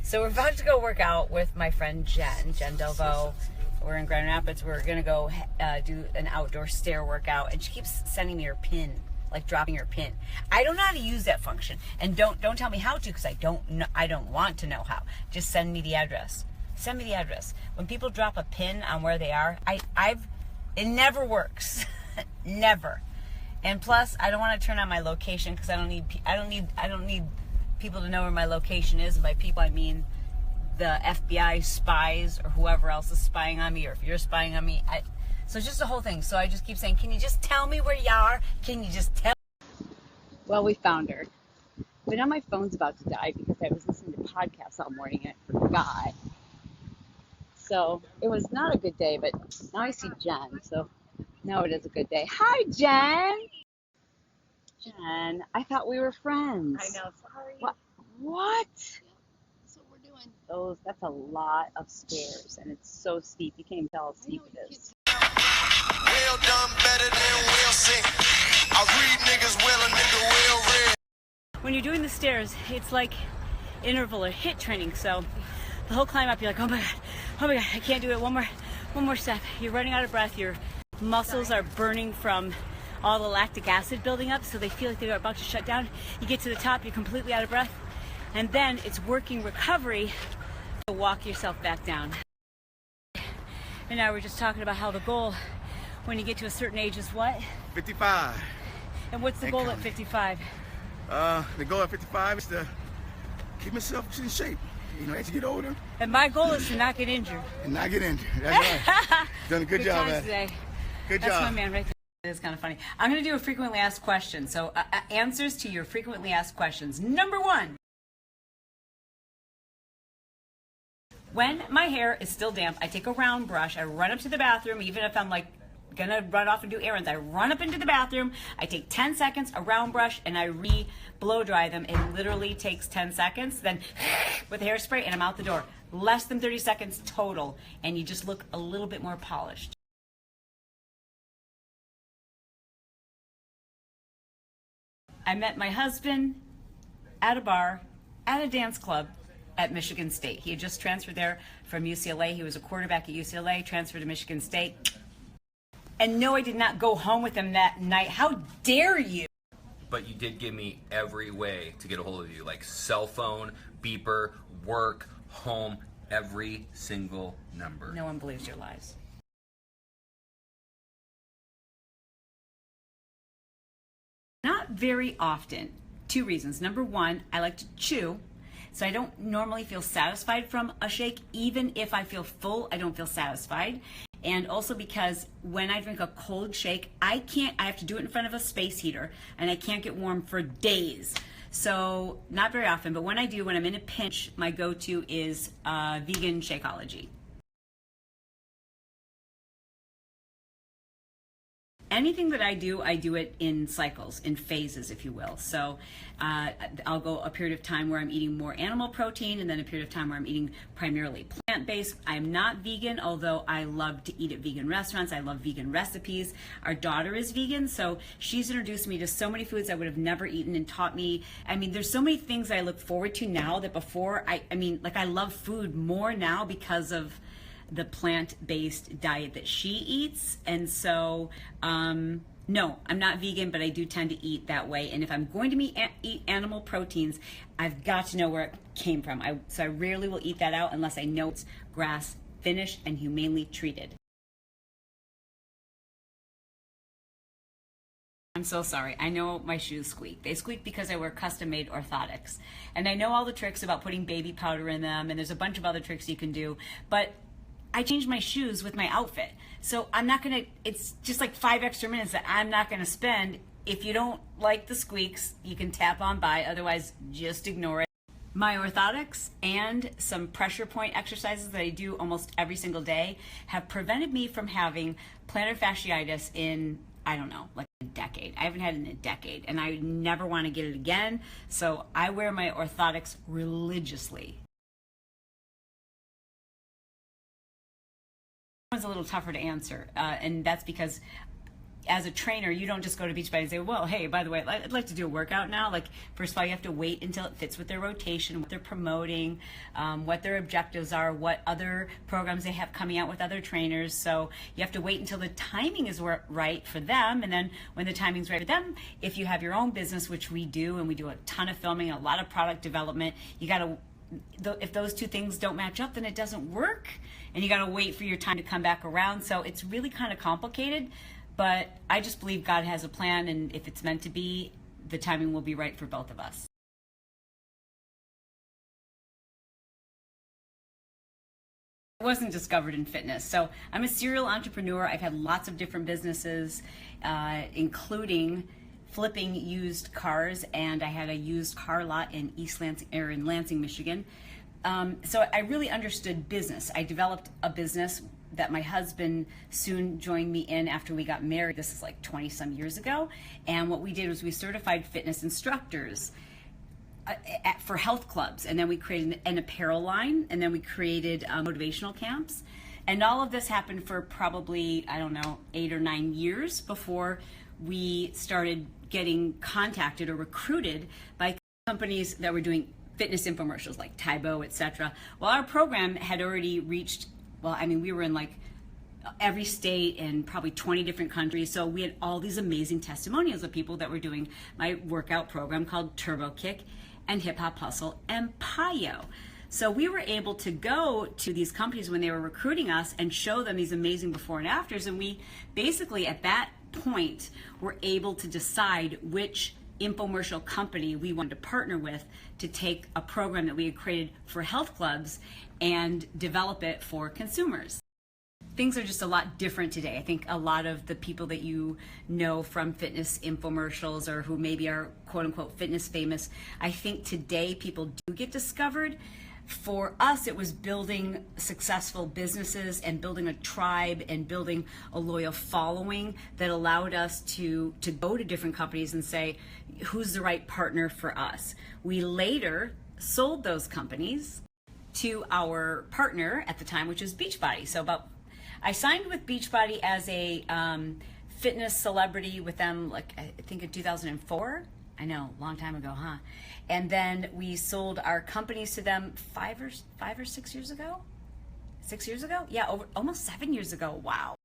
So we're about to go work out with my friend Jen Delvo. We're in Grand Rapids. We're gonna go do an outdoor stair workout, and she keeps sending me her pin, like dropping her pin. I don't know how to use that function, and don't tell me how to, because I don't know. I don't want to know how. Just send me the address. Send me the address. When people drop a pin on where they are, it never works, never. And plus, I don't want to turn on my location because I don't need people to know where my location is. And by people, I mean the FBI spies or whoever else is spying on me, or if you're spying on me. So it's just the whole thing. So I just keep saying, can you just tell me where you are? Can you just tell? Well, we found her. But now my phone's about to die because I was listening to podcasts all morning and I forgot. So it was not a good day, but now I see Jen. So now it is a good day. Hi, Jen. Jen, I thought we were friends. I know, sorry. What? That's what we're doing. That's a lot of stairs, and it's so steep. You can't even tell how steep it is. Well done, better than well seen. I read niggas well, a nigga well read. When you're doing the stairs, it's like interval or HIIT training. So the whole climb up, you're like, oh my God, I can't do it. One more step. You're running out of breath. Your muscles are burning from all the lactic acid building up, so they feel like they're about to shut down. You get to the top, you're completely out of breath, and then it's working recovery to walk yourself back down. And now we're just talking about how the goal when you get to a certain age is what? 55. And what's the goal at 55? The goal at 55 is to keep myself in shape. You know, as you get older. And my goal is to not get injured. And not get injured. That's right. Done a good job, man. Today. Good That's job. my man right there. It's kind of funny. I'm going to do a frequently asked question. So answers to your frequently asked questions. Number 1. When my hair is still damp, I take a round brush. I run up to the bathroom, even if I'm like going to run off and do errands. I run up into the bathroom. I take 10 seconds, a round brush, and I blow dry them. It literally takes 10 seconds. Then with hairspray, and I'm out the door. Less than 30 seconds total. And you just look a little bit more polished. I met my husband at a bar, at a dance club at Michigan State. He had just transferred there from UCLA. He was a quarterback at UCLA, transferred to Michigan State. And no, I did not go home with him that night. How dare you? But you did give me every way to get a hold of you, like cell phone, beeper, work, home, every single number. No one believes your lies. Not very often. 2 reasons. Number 1, I like to chew, so I don't normally feel satisfied from a shake. Even if I feel full, I don't feel satisfied. And also because when I drink a cold shake, I have to do it in front of a space heater, and I can't get warm for days. So not very often, but when I do, when I'm in a pinch, my go-to is vegan Shakeology. Anything that I do it in cycles, in phases, if you will. So I'll go a period of time where I'm eating more animal protein, and then a period of time where I'm eating primarily plant-based. I'm not vegan, although I love to eat at vegan restaurants. I love vegan recipes. Our daughter is vegan, so she's introduced me to so many foods I would have never eaten and taught me. I mean, there's so many things I look forward to now that before, I love food more now because of the plant-based diet that she eats. And so no, I'm not vegan, but I do tend to eat that way. And if I'm going to eat animal proteins, I've got to know where it came from. So I rarely will eat that out unless I know it's grass finished and humanely treated. I'm so sorry. I know my shoes squeak. They squeak because I wear custom-made orthotics. And I know all the tricks about putting baby powder in them, and there's a bunch of other tricks you can do, but I changed my shoes with my outfit. So I'm not gonna, it's just like 5 extra minutes that I'm not gonna spend. If you don't like the squeaks, you can tap on by, otherwise just ignore it. My orthotics and some pressure point exercises that I do almost every single day have prevented me from having plantar fasciitis in, I don't know, like a decade. I haven't had it in a decade, and I never want to get it again. So I wear my orthotics religiously. One's a little tougher to answer, and that's because as a trainer, you don't just go to Beachbody and say, well, hey, by the way, I'd like to do a workout now. Like, first of all, you have to wait until it fits with their rotation, what they're promoting, what their objectives are, what other programs they have coming out with other trainers. So you have to wait until the timing is right for them. And then when the timing's right for them, if you have your own business, which we do, and we do a ton of filming, a lot of product development, you got to, if those two things don't match up, then it doesn't work, and you got to wait for your time to come back around. So it's really kind of complicated, but I just believe God has a plan, and if it's meant to be, the timing will be right for both of us. I wasn't discovered in fitness. So I'm a serial entrepreneur. I've had lots of different businesses, including flipping used cars, and I had a used car lot in in Lansing, Michigan. So I really understood business. I developed a business that my husband soon joined me in after we got married. This is like 20 some years ago. And what we did was we certified fitness instructors for health clubs, and then we created an apparel line, and then we created motivational camps. And all of this happened for probably, I don't know, 8 or 9 years before we started getting contacted or recruited by companies that were doing fitness infomercials like Tybo, etc. Well, our program had already reached, well, I mean, we were in like every state in probably 20 different countries. So we had all these amazing testimonials of people that were doing my workout program called Turbo Kick and Hip Hop Hustle and PIO. So we were able to go to these companies when they were recruiting us and show them these amazing before and afters. And we basically, at that point, were able to decide which infomercial company we wanted to partner with to take a program that we had created for health clubs and develop it for consumers. Things are just a lot different today. I think a lot of the people that you know from fitness infomercials or who maybe are quote unquote fitness famous, I think today people do get discovered. For us, it was building successful businesses and building a tribe and building a loyal following that allowed us to go to different companies and say, who's the right partner for us? We later sold those companies to our partner at the time, which was Beachbody. So I signed with Beachbody as a fitness celebrity with them, like I think in 2004. I know, long time ago, huh? And then we sold our companies to them 5 or 6 years ago. 6 years ago? Yeah, almost 7 years ago. Wow.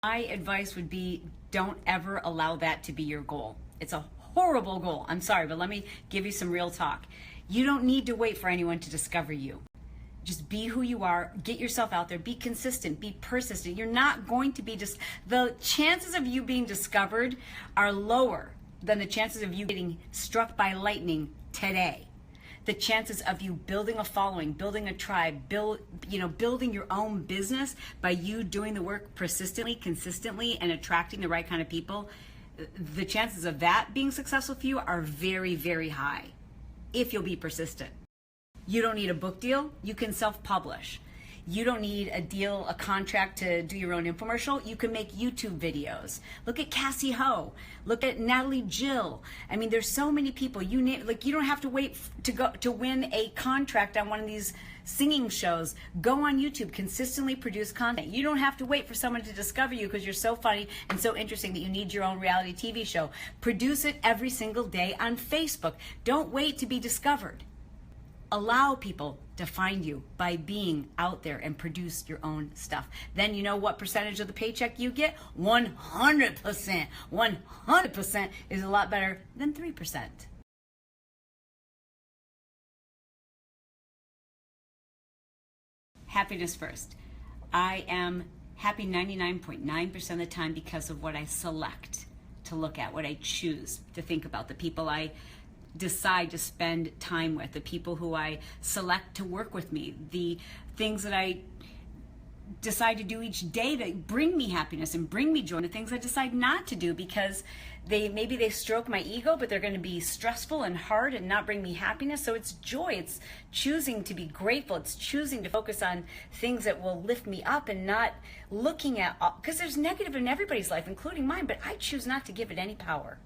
My advice would be, don't ever allow that to be your goal. It's a horrible goal. I'm sorry, but let me give you some real talk. You don't need to wait for anyone to discover you. Just be who you are, get yourself out there, be consistent, be persistent. You're not going to be the chances of you being discovered are lower than the chances of you getting struck by lightning today. The chances of you building a following, building a tribe, building your own business by you doing the work persistently, consistently, and attracting the right kind of people, the chances of that being successful for you are very, very high if you'll be persistent. You don't need a book deal. You can self-publish. You don't need a contract to do your own infomercial. You can make YouTube videos. Look at Cassie Ho. Look at Natalie Jill. I mean, there's so many people. You don't have to wait to win a contract on one of these singing shows. Go on YouTube, consistently produce content. You don't have to wait for someone to discover you because you're so funny and so interesting that you need your own reality TV show. Produce it every single day on Facebook. Don't wait to be discovered. Allow people to find you by being out there and produce your own stuff. Then you know what percentage of the paycheck you get? 100%. 100% is a lot better than 3%. Happiness first. I am happy 99.9% of the time because of what I select to look at, what I choose to think about, the people I decide to spend time with, the people who I select to work with me, the things that I decide to do each day that bring me happiness and bring me joy, and the things I decide not to do because maybe they stroke my ego, but they're going to be stressful and hard and not bring me happiness. So it's joy. It's choosing to be grateful. It's choosing to focus on things that will lift me up and not looking at, because there's negative in everybody's life, including mine, but I choose not to give it any power.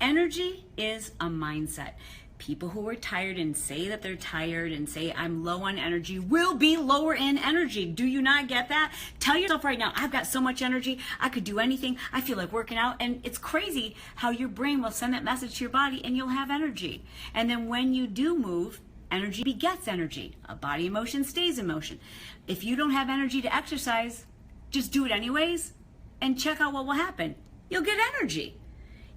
Energy is a mindset. People who are tired and say that they're tired and say I'm low on energy will be lower in energy. Do you not get that? Tell yourself right now, I've got so much energy, I could do anything, I feel like working out. And it's crazy how your brain will send that message to your body and you'll have energy. And then when you do move, energy begets energy. A body in motion stays in motion. If you don't have energy to exercise, just do it anyways and check out what will happen. You'll get energy.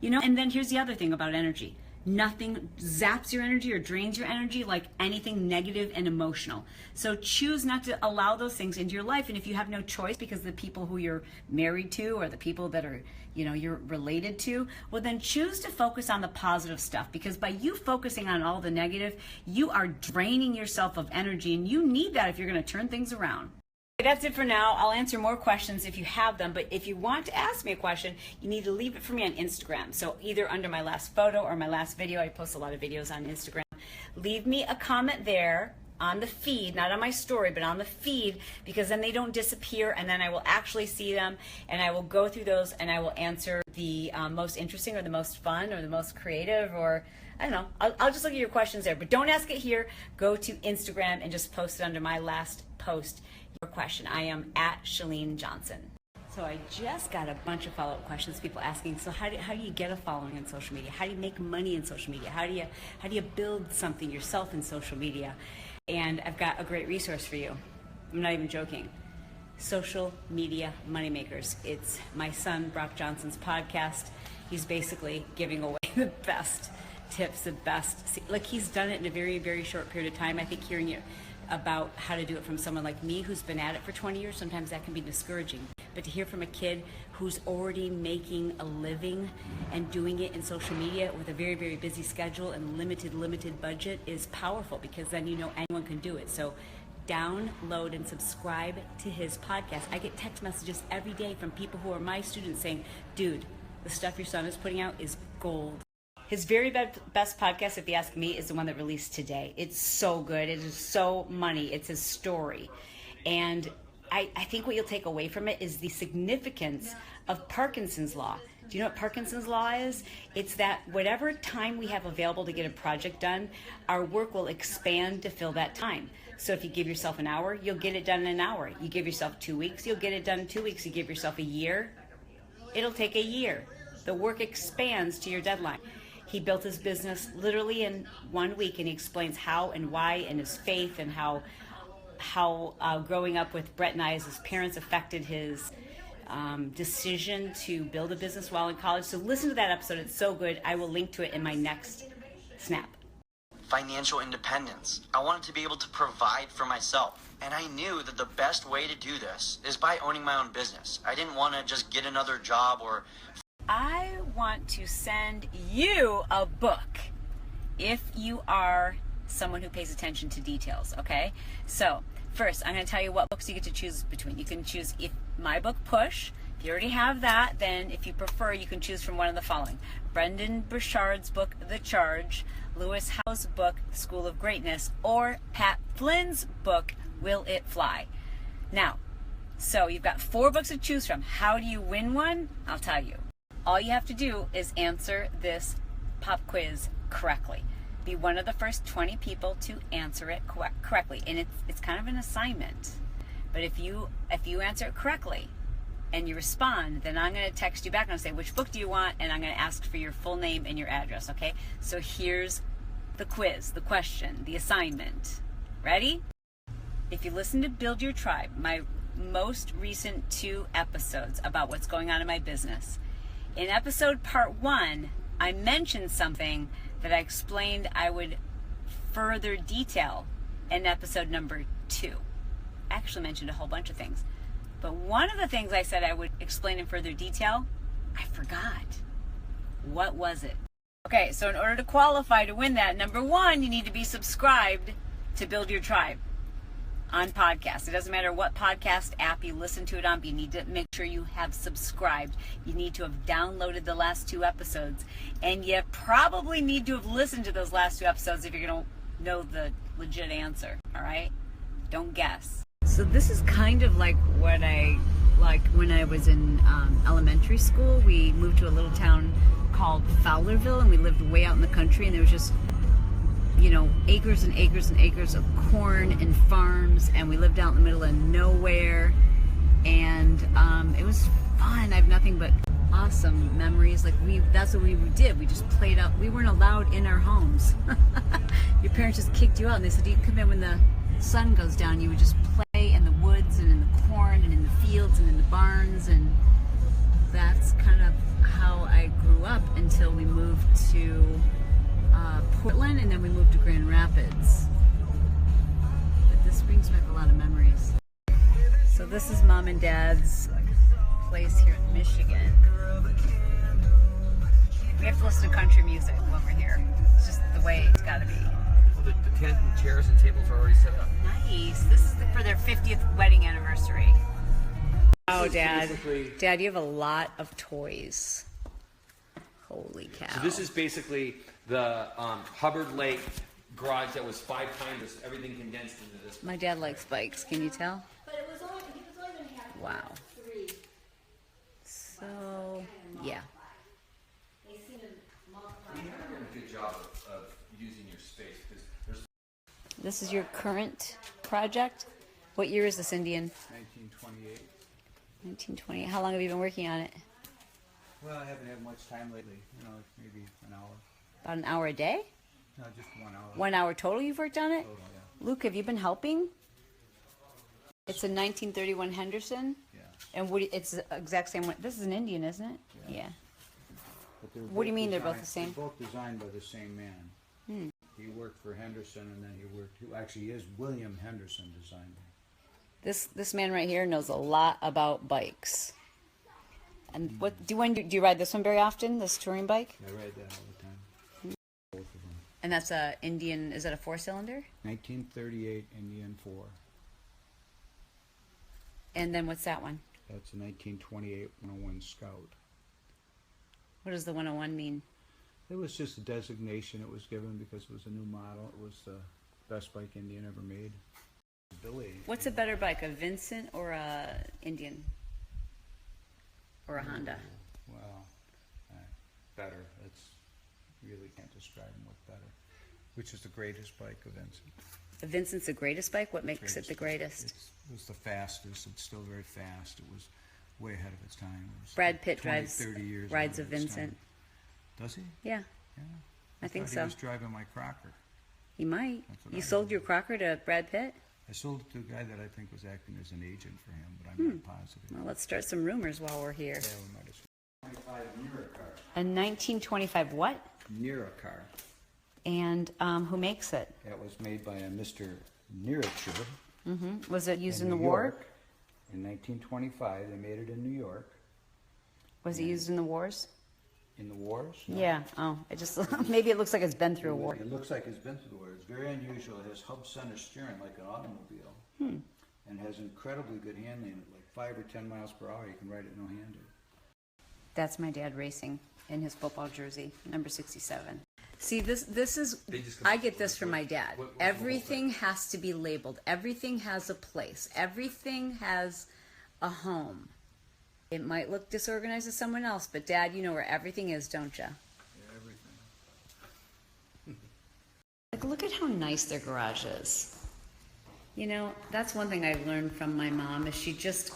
You know, and then here's the other thing about energy. Nothing zaps your energy or drains your energy like anything negative and emotional. So choose not to allow those things into your life. And if you have no choice because the people who you're married to or the people that are, you know, you're related to, well, then choose to focus on the positive stuff, because by you focusing on all the negative, you are draining yourself of energy, and you need that if you're going to turn things around. That's it for now. I'll answer more questions if you have them, but if you want to ask me a question, you need to leave it for me on Instagram. So either under my last photo or my last video, I post a lot of videos on Instagram. Leave me a comment there on the feed, not on my story, but on the feed, because then they don't disappear, and then I will actually see them, and I will go through those, and I will answer the most interesting or the most fun or the most creative, or I don't know. I'll just look at your questions there, but don't ask it here. Go to Instagram and just post it under my last post. Your question. I am at Chalene Johnson. So I just got a bunch of follow-up questions, people asking, so how do you get a following on social media? How do you make money in social media? How do you build something yourself in social media? And I've got a great resource for you. I'm not even joking. Social Media Moneymakers. It's my son Brock Johnson's podcast. He's basically giving away the best tips, the best, like he's done it in a very, very short period of time. I think hearing it about how to do it from someone like me who's been at it for 20 years, sometimes that can be discouraging. But to hear from a kid who's already making a living and doing it in social media with a very, very busy schedule and limited budget is powerful, because then you know anyone can do it. So download and subscribe to his podcast. I get text messages every day from people who are my students saying, dude, the stuff your son is putting out is gold. His very best podcast, if you ask me, is the one that released today. It's so good. It is so money. It's his story. And I think what you'll take away from it is the significance of Parkinson's Law. Do you know what Parkinson's Law is? It's that whatever time we have available to get a project done, our work will expand to fill that time. So if you give yourself an hour, you'll get it done in an hour. You give yourself 2 weeks, you'll get it done in 2 weeks. You give yourself a year, it'll take a year. The work expands to your deadline. He built his business literally in 1 week, and he explains how and why, and his faith, and how growing up with Brett and I as his parents affected his decision to build a business while in college. So listen to that episode. It's so good. I will link to it in my next snap. Financial independence. I wanted to be able to provide for myself. And I knew that the best way to do this is by owning my own business. I didn't want to just get another job or... I want to send you a book if you are someone who pays attention to details, okay? So first, I'm going to tell you what books you get to choose between. You can choose my book, Push. If you already have that, then if you prefer, you can choose from one of the following. Brendan Burchard's book, The Charge, Lewis Howes' book, School of Greatness, or Pat Flynn's book, Will It Fly? Now, so you've got 4 books to choose from. How do you win one? I'll tell you. All you have to do is answer this pop quiz correctly. Be one of the first 20 people to answer it correctly. And it's kind of an assignment. But if you answer it correctly and you respond, then I'm going to text you back and I'll say, which book do you want? And I'm going to ask for your full name and your address, okay? So here's the quiz, the question, the assignment. Ready? If you listen to Build Your Tribe, my most recent 2 episodes about what's going on in my business, in episode part 1, I mentioned something that I explained I would further detail in episode number 2. I actually mentioned a whole bunch of things. But one of the things I said I would explain in further detail, I forgot. What was it? Okay, so in order to qualify to win that, number 1, you need to be subscribed to Build Your Tribe on podcast. It doesn't matter what podcast app you listen to it on, but you need to make sure you have subscribed. You need to have downloaded the last 2 episodes, and you probably need to have listened to those last 2 episodes if you're going to know the legit answer, all right? Don't guess. So this is kind of like what I like when I was in elementary school. We moved to a little town called Fowlerville, and we lived way out in the country, and there was just you know, acres and acres and acres of corn and farms, and we lived out in the middle of nowhere, and it was fun. I have nothing but awesome memories. Like that's what we did. We just played out. We weren't allowed in our homes. Your parents just kicked you out, and they said you can come in when the sun goes down. You would just play in the woods and in the corn and in the fields and in the barns, and that's kind of how I grew up until we moved to Portland, and then we moved to Grand Rapids. But this brings back a lot of memories. So this is Mom and Dad's place here in Michigan. We have to listen to country music when we're here. It's just the way it's got to be. Well, the tent and chairs and tables are already set up. Nice. This is for their 50th wedding anniversary. Oh, Dad. Dad, you have a lot of toys. Holy cow. So this is basically the Hubbard Lake garage that was 5 times this, everything condensed into this. My dad likes bikes, can you tell? But it was only, he was only going to have Wow. 3. So, yeah. They seem to multiply. You're doing a good job of using your space, because there's... This is your current project? What year is this, Indian? 1928. 1920. How long have you been working on it? Well, I haven't had much time lately. You know, maybe an hour. About an hour a day? No, just 1 hour. 1 hour total you've worked on it? Total, yeah. Luke, have you been helping? It's a 1931 Henderson? Yeah. And it's the exact same one. This is an Indian, isn't it? Yeah. But they're What do you both mean they're both the same? They're both designed by the same man. He worked for Henderson, and then he actually is William Henderson designed it. This man right here knows a lot about bikes. And what do you ride this one very often? This touring bike? I ride that all the time. Both of them. And that's a Indian. Is that a 4-cylinder? 1938 Indian 4. And then what's that one? That's a 1928 101 Scout. What does the 101 mean? It was just a designation it was given because it was a new model. It was the best bike Indian ever made. Billy. What's a better bike, a Vincent or a Indian? Or a Honda? Well, better. That's really can't describe them with better. Which is the greatest bike of Vincent? The Vincent's the greatest bike? What makes it the greatest? It was the fastest. It's still very fast. It was way ahead of its time. It was Brad Pitt 20, rides 30 years rides a ahead of its Vincent. time. Does he? Yeah, Yeah. I think thought so. He was driving my Crocker. He might. That's what You I sold heard. your Crocker to Brad Pitt? I sold it to a guy that I think was acting as an agent for him, but I'm not positive. Well, let's start some rumors while we're here. Yeah, we might as well. 25 Nera car. A 1925 what? Nera car. And who makes it? That was made by a Mr. Neracher. Was it used in the New war? York. In 1925, they made it in New York. Was it used in the wars? In the wars? No. Yeah. Oh, it just maybe it looks like it's been through a war. It looks like it's been through the war. It's very unusual. It has hub center steering like an automobile. And has incredibly good handling. Like 5 or 10 miles per hour, you can ride it no-handed. That's my dad racing in his football jersey, number 67. See, this is, I get this from my dad. Everything has to be labeled. Everything has a place. Everything has a home. It might look disorganized to someone else, but Dad, you know where everything is, don't you? Yeah, everything. Like, look at how nice their garage is. You know, that's one thing I've learned from my mom is she just,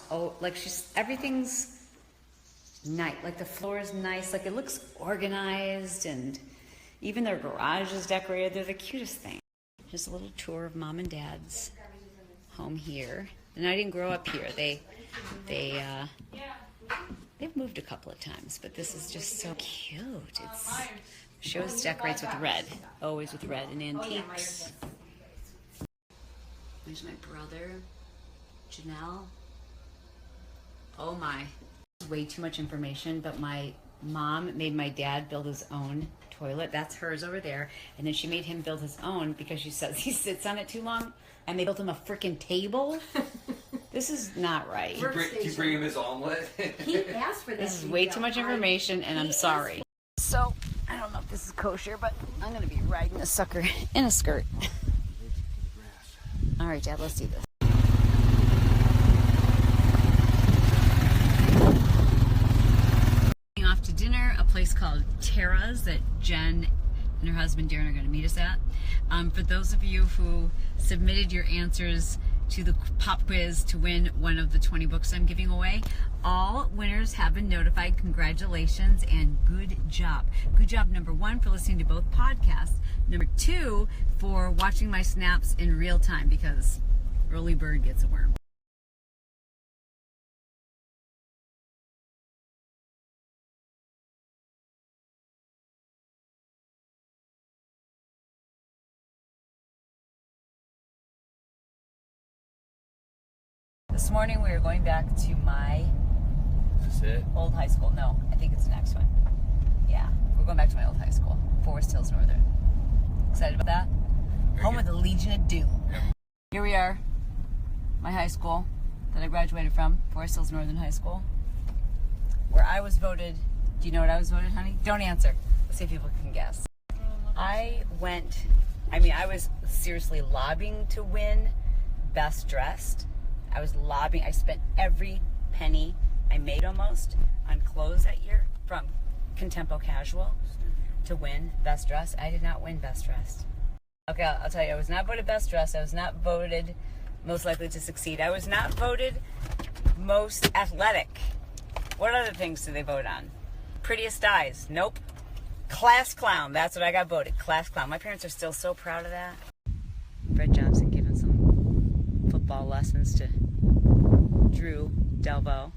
everything's nice. Like the floor is nice. Like it looks organized, and even their garage is decorated. They're the cutest thing. Just a little tour of Mom and Dad's home here. And I didn't grow up here. They've moved a couple of times, but this is just so cute. She always decorates with red, always with red and antiques. There's my brother, Janelle. Oh my. Way too much information, but my mom made my dad build his own toilet. That's hers over there. And then she made him build his own because she says he sits on it too long. And they built him a freaking table. This is not right. You bring him his omelet? He asked for that. This is way too much information, and I'm sorry. So, I don't know if this is kosher, but I'm going to be riding this sucker in a skirt. All right, Dad, let's do this. Off to dinner, a place called Tara's that Jen and her husband Darren are going to meet us at. For those of you who submitted your answers to the pop quiz to win one of the 20 books I'm giving away, all winners have been notified. Congratulations and good job. Good job, number 1, for listening to both podcasts. Number 2, for watching my snaps in real time, because early bird gets a worm. This morning we are going back to my Is this it? old high school. No, I think it's the next one. Yeah, we're going back to my old high school, Forest Hills Northern. Excited about that? Home of the Legion of Doom. Yep. Here we are, my high school that I graduated from, Forest Hills Northern High School, where I was voted. Do you know what I was voted, honey? Don't answer. Let's see if people can guess. I was seriously lobbying to win Best Dressed. I was lobbying. I spent every penny I made almost on clothes that year from Contempo Casual to win Best Dressed. I did not win Best Dressed. Okay, I'll tell you, I was not voted Best Dressed. I was not voted most likely to succeed. I was not voted most athletic. What other things do they vote on? Prettiest eyes? Nope. Class clown. That's what I got voted. Class clown. My parents are still so proud of that. Brett Johnson giving some football lessons to Drew Delvo.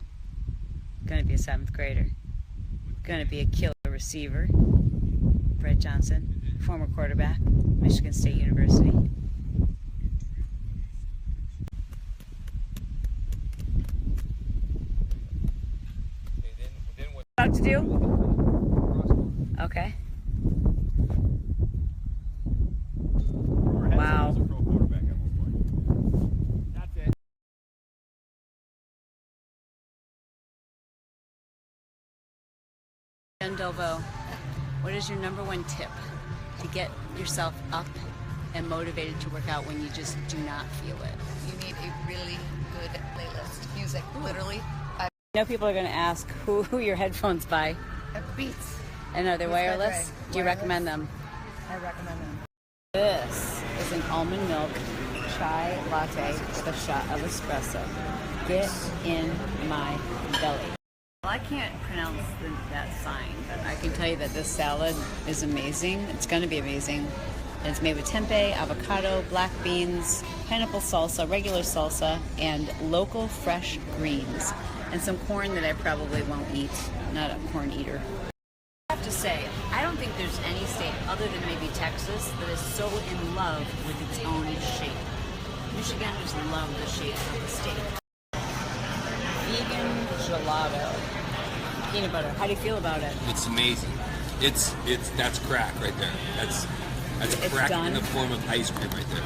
Gonna be a 7th grader. Gonna be a killer receiver. Brett Johnson, former quarterback, Michigan State University. About to do? Okay. Wow. Jen Delvo, what is your number 1 tip to get yourself up and motivated to work out when you just do not feel it? You need a really good playlist. Music, literally. I know people are going to ask who your headphones by. Beats. And are they wireless? Do you recommend them? I recommend them. This is an almond milk chai latte with a shot of espresso. Get in my belly. Well, I can't pronounce that sign, but I can tell you that this salad is amazing. It's going to be amazing. And it's made with tempeh, avocado, black beans, pineapple salsa, regular salsa, and local fresh greens. And some corn that I probably won't eat. Not a corn eater. I have to say, I don't think there's any state other than maybe Texas that is so in love with its own shape. Michiganders love the shape of the state. Vegan gelato. Peanut butter. How do you feel about it? It's amazing. It's that's crack right there. That's crack in the form of ice cream right there.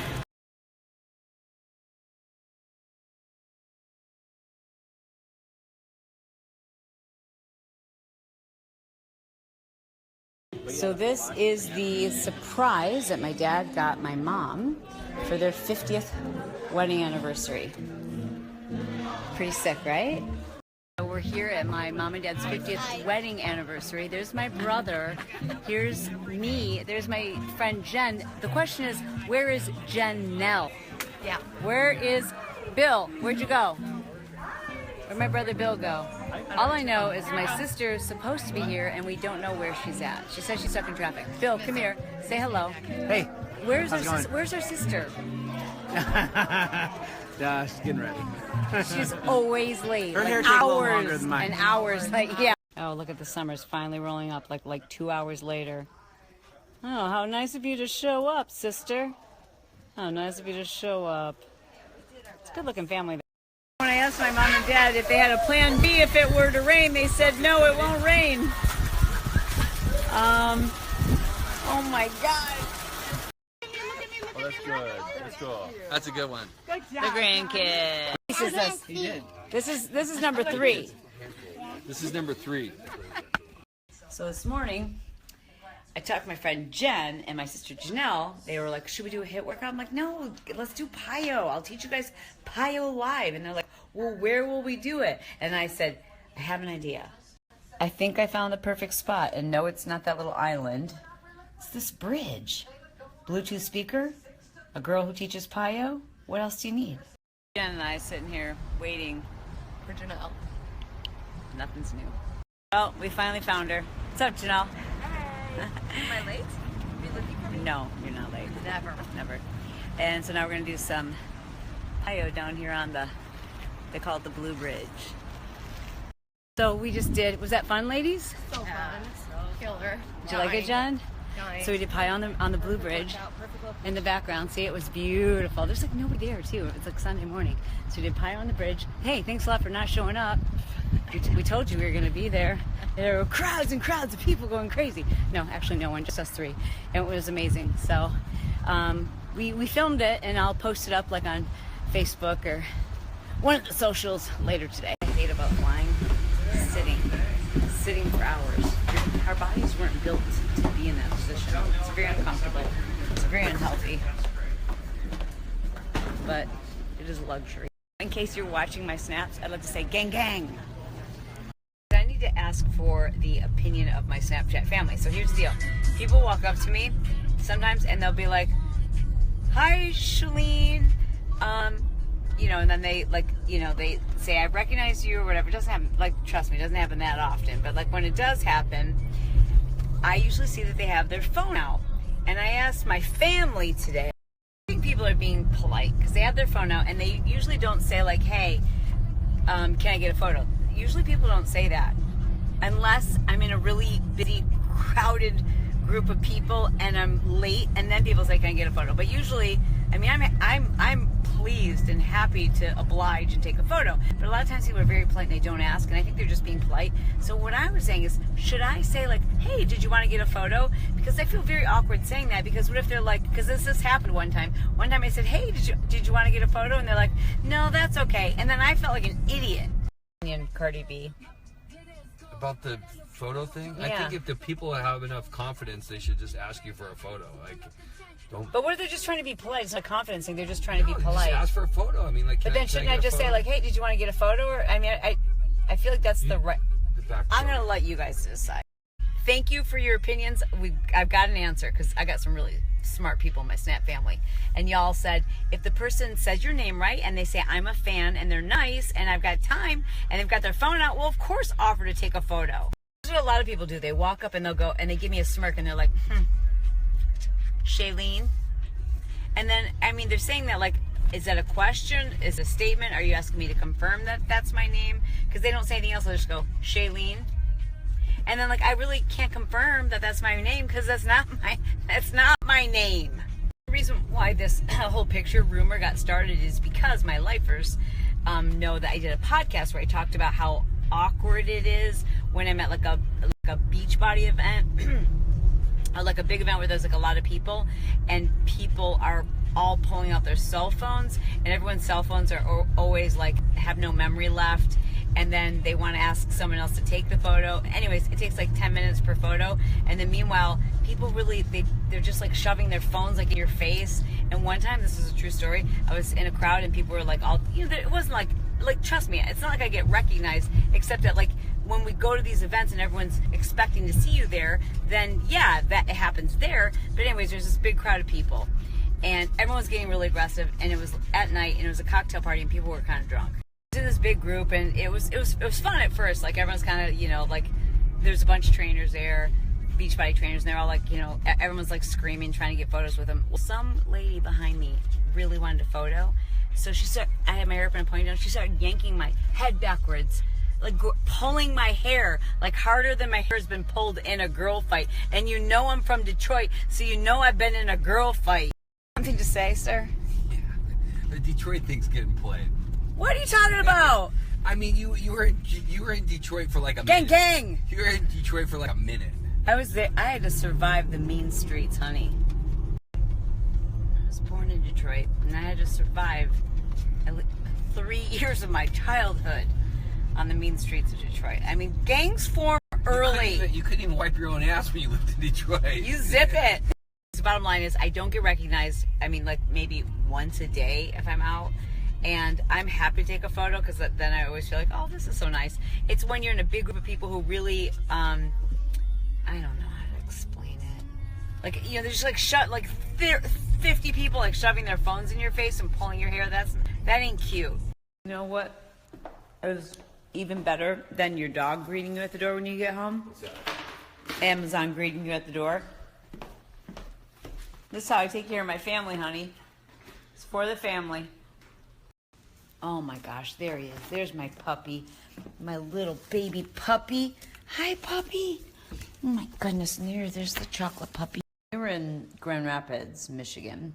So this is the surprise that my dad got my mom for their 50th wedding anniversary. Pretty sick, right? We're here at my mom and dad's 50th wedding anniversary. There's my brother. Here's me. There's my friend Jen. The question is, where is Janelle? Yeah. Where is Bill? Where'd you go? Where'd my brother Bill go? All I know is my sister is supposed to be here, and we don't know where she's at. She says she's stuck in traffic. Bill, come here. Say hello. Hey. Where's our sister? She's getting ready. She's always late. Her hair like takes a little hours longer than mine. and hours. Like, yeah. Oh, look at the summer's finally rolling up. Like 2 hours later. Oh, how nice of you to show up, sister. How nice of you to show up. It's a good-looking family. When I asked my mom and dad if they had a plan B if it were to rain, they said, no, it won't rain. Oh my God. Oh, that's good. That's cool. That's a good one. The grandkid. This is number 3. This is number 3. So this morning, I talked to my friend Jen and my sister Janelle. They were like, should we do a HIIT workout? I'm like, no, let's do Pio. I'll teach you guys Pio live. And they're like, well, where will we do it? And I said, I have an idea. I think I found the perfect spot. And no, it's not that little island. It's this bridge. Bluetooth speaker, a girl who teaches P.S I. What else do you need? Jen and I sitting here waiting For Janelle. Nothing's new. Well, we finally found her. What's up, Janelle? Hi. Am I late? Are you looking for me? No, you're not late. Never. Never. And so now we're going to do some P.S I. down here on the, they call it the Blue Bridge. So we just did, was that fun, ladies? So fun. Killer. Did you like it, John? Nice. So we did P.S I. on the Blue Bridge. In the background, see, it was beautiful. There's like nobody there too. It's like Sunday morning. So we did P.S I. on the bridge. Hey, thanks a lot for not showing up. We told you we were going to be there. There were crowds and crowds of people going crazy. No, actually no one, just us three. And it was amazing. So we filmed it, and I'll post it up like on Facebook or one of the socials later today. I hate about flying, sitting for hours. Our bodies weren't built to be in that position. It's very uncomfortable. It's very unhealthy. But it is a luxury. In case you're watching my snaps, I'd like to say gang gang. I need to ask for the opinion of my Snapchat family. So here's the deal. People walk up to me sometimes and they'll be like, hi, Chalene. You know, and then they they say, I recognize you or whatever. It doesn't happen, like, trust me, it doesn't happen that often. But like when it does happen, I usually see that they have their phone out. And I asked my family today, I think people are being polite because they have their phone out and they usually don't say like, hey, can I get a photo? Usually people don't say that unless I'm in a really busy, crowded group of people and I'm late, and then people say, can I get a photo? But usually, I mean, I'm pleased and happy to oblige and take a photo. But a lot of times people are very polite and they don't ask, and I think they're just being polite. So what I was saying is, should I say like, hey, did you want to get a photo? Because I feel very awkward saying that, because what if they're like, because this happened one time. One time I said, hey, did you want to get a photo? And they're like, no, that's okay. And then I felt like an idiot. And Cardi B. About the photo thing? Yeah. I think if the people have enough confidence, they should just ask you for a photo. Like, don't. But what if they're just trying to be polite? It's not a confidence thing. They're just trying to be polite. Just ask for a photo. I mean, like. But then shouldn't I just say like, hey, did you want to get a photo? Or I mean, I feel like that's the right. I'm gonna let you guys decide. Thank you for your opinions. I've got an answer because I got some really smart people in my Snap family, and y'all said if the person says your name right and they say I'm a fan and they're nice and I've got time and they've got their phone out, well, of course, offer to take a photo. That's what a lot of people do. They walk up and they'll go and they give me a smirk and they're like, Chalene. And then, I mean, they're saying that like, is that a question? Is it a statement? Are you asking me to confirm that that's my name? Because they don't say anything else. They just go, Chalene. And then, like, I really can't confirm that that's my name because that's not my name. The reason why this whole picture rumor got started is because my lifers know that I did a podcast where I talked about how awkward it is when I'm at like a Beachbody event, or like a big event where there's like a lot of people, and people are all pulling out their cell phones, and everyone's cell phones are always like have no memory left, and then they want to ask someone else to take the photo. Anyways, it takes like 10 minutes per photo, and then meanwhile people really they're just like shoving their phones like in your face. And one time, this is a true story, I was in a crowd and people were like all, you know, it wasn't like trust me, it's not like I get recognized, except that like when we go to these events and everyone's expecting to see you there, then yeah, that it happens there. But anyways, there's this big crowd of people and everyone's getting really aggressive, and it was at night and it was a cocktail party and people were kind of drunk. I was in this big group and it was fun at first. Like everyone's kind of, you know, like there's a bunch of trainers there, Beachbody trainers, and they're all like, you know, everyone's like screaming, trying to get photos with them. Well, some lady behind me really wanted a photo. So she started, I had my hair up in a ponytail, she started yanking my head backwards, like pulling my hair, like harder than my hair has been pulled in a girl fight. And you know I'm from Detroit, so you know I've been in a girl fight. Something to say, sir? Yeah, the Detroit thing's getting played. What are you talking about? I mean, you were in Detroit for like a gang, minute. Gang! You were in Detroit for like a minute. I was there. I had to survive the mean streets, honey. I was born in Detroit, and I had to survive 3 years of my childhood on the mean streets of Detroit. I mean, gangs form early. You couldn't even wipe your own ass when you lived in Detroit. You zip it. The bottom line is I don't get recognized, I mean, like maybe once a day if I'm out. And I'm happy to take a photo because then I always feel like, oh, this is so nice. It's when you're in a big group of people who really, I don't know how to explain it. Like, you know, they're just like 50 people like shoving their phones in your face and pulling your hair. That ain't cute. You know what is even better than your dog greeting you at the door when you get home? What's that? Amazon greeting you at the door. This is how I take care of my family, honey. It's for the family. Oh my gosh, there he is. There's my puppy. My little baby puppy. Hi, puppy. Oh my goodness, and there's the chocolate puppy. We were in Grand Rapids, Michigan.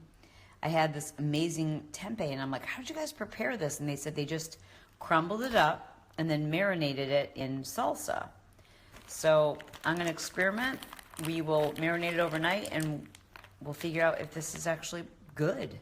I had this amazing tempeh, and I'm like, how'd you guys prepare this? And they said they just crumbled it up and then marinated it in salsa. So I'm going to experiment. We will marinate it overnight, and we'll figure out if this is actually good.